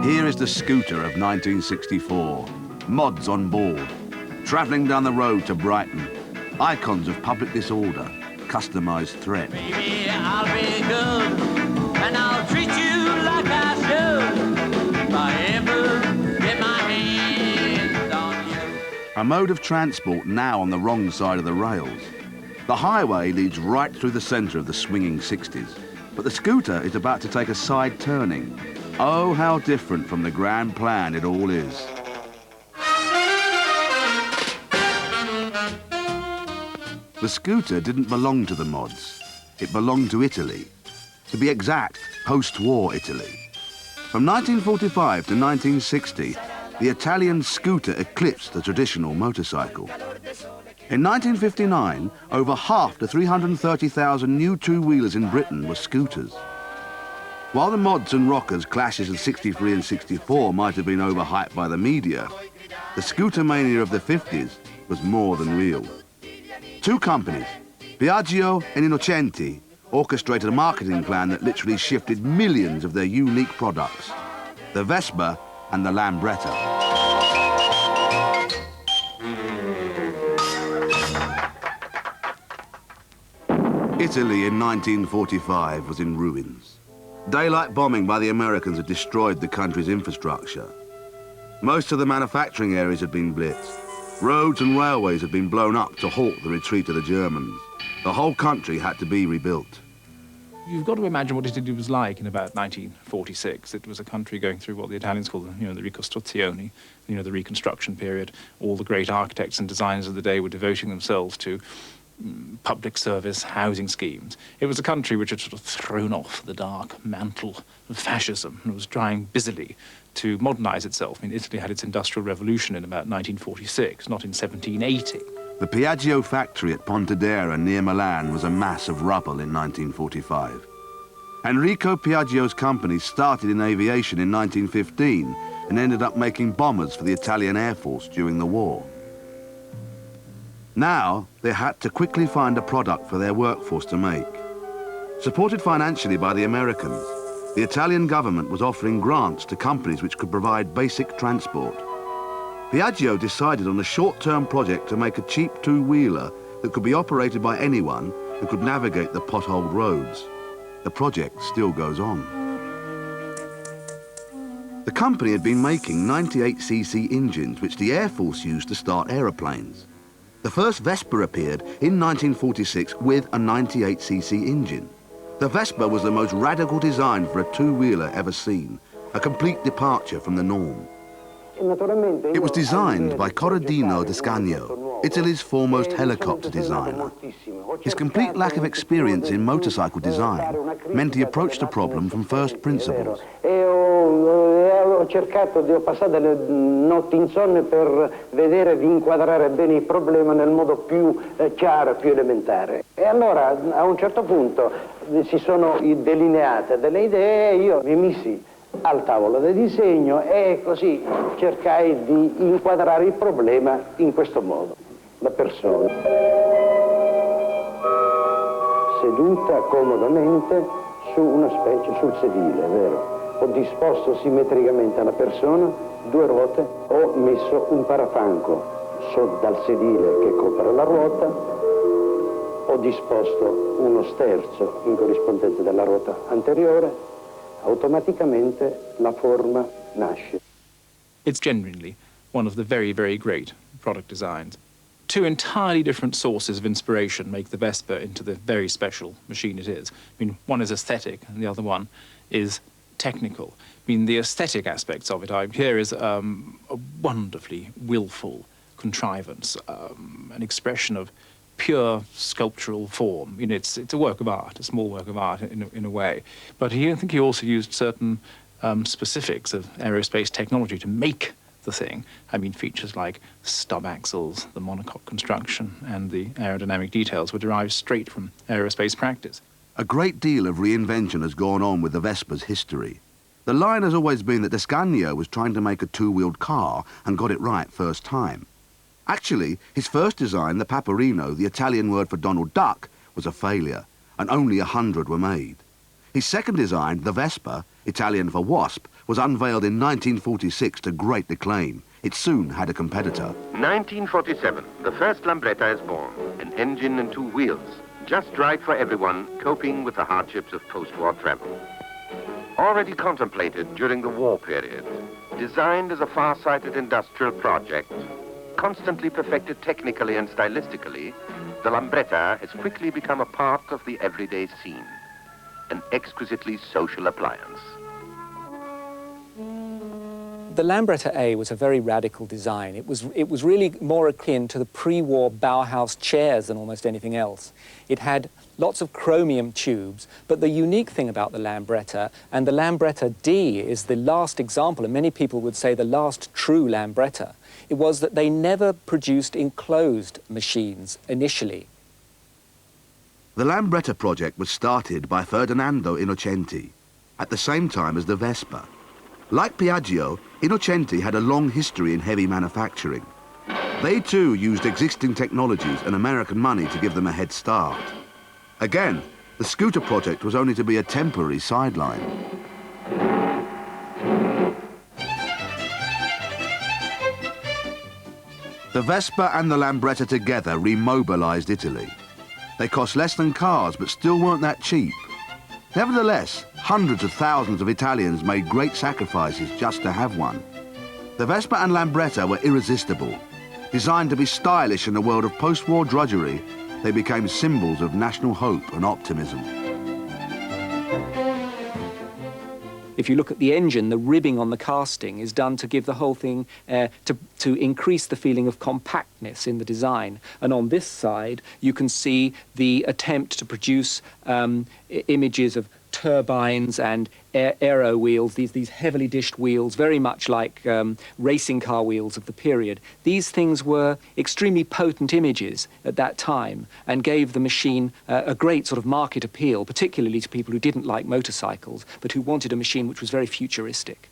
Here is the scooter of 1964. Mods on board. Travelling down the road to Brighton. Icons of public disorder. Customised threat. Baby, I'll be good, and I'll treat you like I should. If I ever get my hands on you. A mode of transport now on the wrong side of the rails. The highway leads right through the centre of the swinging 60s, but the scooter is about to take a side turning. Oh, how different from the grand plan it all is. The scooter didn't belong to the mods. It belonged to Italy. To be exact, post-war Italy. From 1945 to 1960, the Italian scooter eclipsed the traditional motorcycle. In 1959, over half the 330,000 new two-wheelers in Britain were scooters. While the mods and rockers clashes of 63 and 64 might have been overhyped by the media, the scooter mania of the 50s was more than real. Two companies, Piaggio and Innocenti, orchestrated a marketing plan that literally shifted millions of their unique products, the Vespa and the Lambretta. Italy in 1945 was in ruins. Daylight bombing by the Americans had destroyed the country's infrastructure. Most of the manufacturing areas had been blitzed. Roads and railways had been blown up to halt the retreat of the Germans. The whole country had to be rebuilt. You've got to imagine what Italy was like in about 1946. It was a country going through what the Italians call, the ricostruzione, the reconstruction period. All the great architects and designers of the day were devoting themselves to public service housing schemes. It was a country which had sort of thrown off the dark mantle of fascism and was trying busily to modernize itself. I mean, Italy had its industrial revolution in about 1946, not in 1780. The Piaggio factory at Pontedera near Milan was a mass of rubble in 1945. Enrico Piaggio's company started in aviation in 1915 and ended up making bombers for the Italian Air Force during the war. Now, they had to quickly find a product for their workforce to make. Supported financially by the Americans, the Italian government was offering grants to companies which could provide basic transport. Piaggio decided on a short-term project to make a cheap two-wheeler that could be operated by anyone who could navigate the potholed roads. The project still goes on. The company had been making 98cc engines which the Air Force used to start aeroplanes. The first Vespa appeared in 1946 with a 98cc engine. The Vespa was the most radical design for a two-wheeler ever seen, a complete departure from the norm. It was designed by Corradino Descagno, Italy's foremost helicopter designer. His complete lack of experience in motorcycle design meant he approached the problem from first principles. Ho passato delle notti insonne per vedere di inquadrare bene il problema nel modo più chiaro, più elementare. E allora a un certo punto si sono delineate delle idee e io mi messi al tavolo del disegno e così cercai di inquadrare il problema in questo modo. La persona seduta comodamente su una specie, sul sedile, vero? Ho disposto simmetricamente alla persona due ruote, ho messo un parafanco dal sedile che copre la ruota, ho disposto uno sterzo in corrispondenza della ruota anteriore, automaticamente la forma nasce. It's genuinely one of the very, very great product designs. Two entirely different sources of inspiration make the Vespa into the very special machine it is. I mean, one is aesthetic and the other one is technical. I mean, the aesthetic aspects of it here is a wonderfully willful contrivance, an expression of pure sculptural form. You know, it's a work of art, a small work of art in a way. But I think he also used certain specifics of aerospace technology to make the thing. I mean, features like stub axles, the monocoque construction, and the aerodynamic details were derived straight from aerospace practice. A great deal of reinvention has gone on with the Vespa's history. The line has always been that Descagno was trying to make a two-wheeled car and got it right first time. Actually, his first design, the Paperino, the Italian word for Donald Duck, was a failure, and only 100 were made. His second design, the Vespa, Italian for wasp, was unveiled in 1946 to great acclaim. It soon had a competitor. 1947, the first Lambretta is born. An engine and 2 wheels, just right for everyone coping with the hardships of post-war travel. Already contemplated during the war period, designed as a far-sighted industrial project, constantly perfected technically and stylistically, the Lambretta has quickly become a part of the everyday scene, an exquisitely social appliance. The Lambretta A was a very radical design. It was really more akin to the pre-war Bauhaus chairs than almost anything else. It had lots of chromium tubes, but the unique thing about the Lambretta, and the Lambretta D is the last example, and many people would say the last true Lambretta, it was that they never produced enclosed machines initially. The Lambretta project was started by Ferdinando Innocenti at the same time as the Vespa. Like Piaggio, Innocenti had a long history in heavy manufacturing. They too used existing technologies and American money to give them a head start. Again, the scooter project was only to be a temporary sideline. The Vespa and the Lambretta together remobilized Italy. They cost less than cars, but still weren't that cheap. Nevertheless, hundreds of thousands of Italians made great sacrifices just to have one. The Vespa and Lambretta were irresistible. Designed to be stylish in a world of post-war drudgery, they became symbols of national hope and optimism. If you look at the engine, the ribbing on the casting is done to give the whole thing, to increase the feeling of compactness in the design. And on this side, you can see the attempt to produce images of turbines and aero wheels, these heavily dished wheels, very much like racing car wheels of the period. These things were extremely potent images at that time and gave the machine a great sort of market appeal, particularly to people who didn't like motorcycles, but who wanted a machine which was very futuristic.